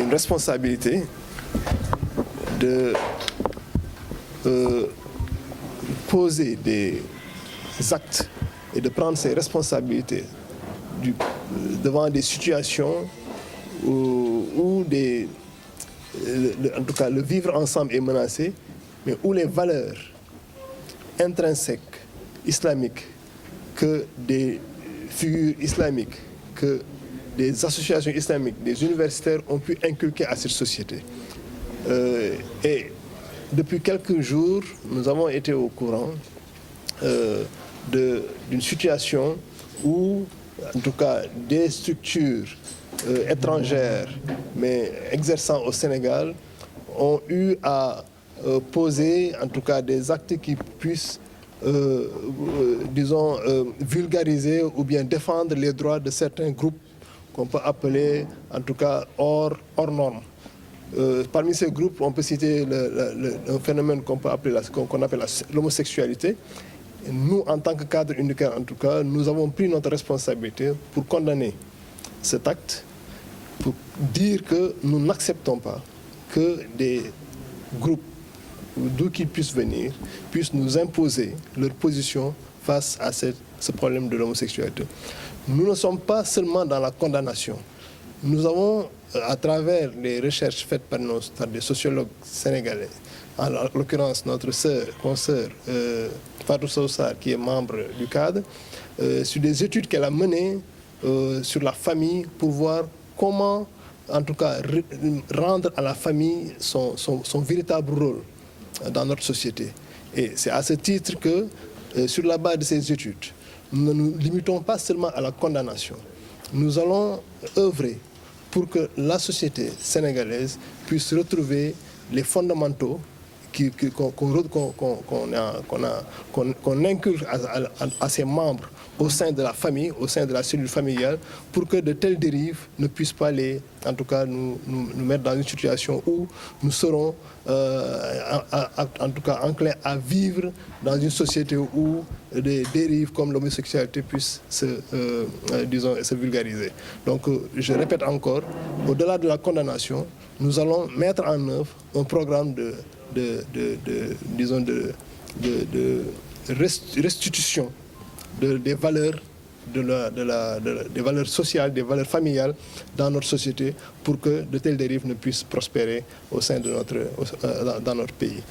une responsabilité de poser des actes et de prendre ses responsabilités devant des situations où en tout cas le vivre ensemble est menacé, mais où les valeurs intrinsèques islamiques que des figures islamiques, que des associations islamiques, des universitaires ont pu inculquer à cette société. Et depuis quelques jours, nous avons été au courant d'une situation où, en tout cas, des structures étrangères, mais exerçant au Sénégal, ont eu à poser, en tout cas, des actes qui puissent, disons, vulgariser ou bien défendre les droits de certains groupes qu'on peut appeler, en tout cas, hors normes. Parmi ces groupes, on peut citer un phénomène qu'on appelle l'homosexualité. Nous, en tant que cadre unitaire, en tout cas, nous avons pris notre responsabilité pour condamner cet acte, pour dire que nous n'acceptons pas que des groupes, d'où qu'ils puissent venir, puissent nous imposer leur position face à ce problème de l'homosexualité. Nous ne sommes pas seulement dans la condamnation. Nous avons, à travers les recherches faites par des sociologues sénégalais, en l'occurrence notre consoeur Fatou Sow-Sarr, qui est membre du cadre, sur des études qu'elle a menées sur la famille pour voir comment, en tout cas, rendre à la famille son véritable rôle dans notre société. Et c'est à ce titre que, sur la base de ces études, nous ne nous limitons pas seulement à la condamnation. Nous allons œuvrer pour que la société sénégalaise puisse retrouver les fondamentaux qu'on inculque à ses membres au sein de la famille, au sein de la cellule familiale, pour que de telles dérives ne puissent pas en tout cas, nous mettre dans une situation où nous serons, en tout cas, enclins à vivre dans une société où des dérives comme l'homosexualité puissent se vulgariser. Donc, je répète encore, au-delà de la condamnation, nous allons mettre en œuvre un programme de restitution des valeurs, des valeurs sociales, des valeurs familiales dans notre société pour que de telles dérives ne puissent prospérer au sein de dans notre pays.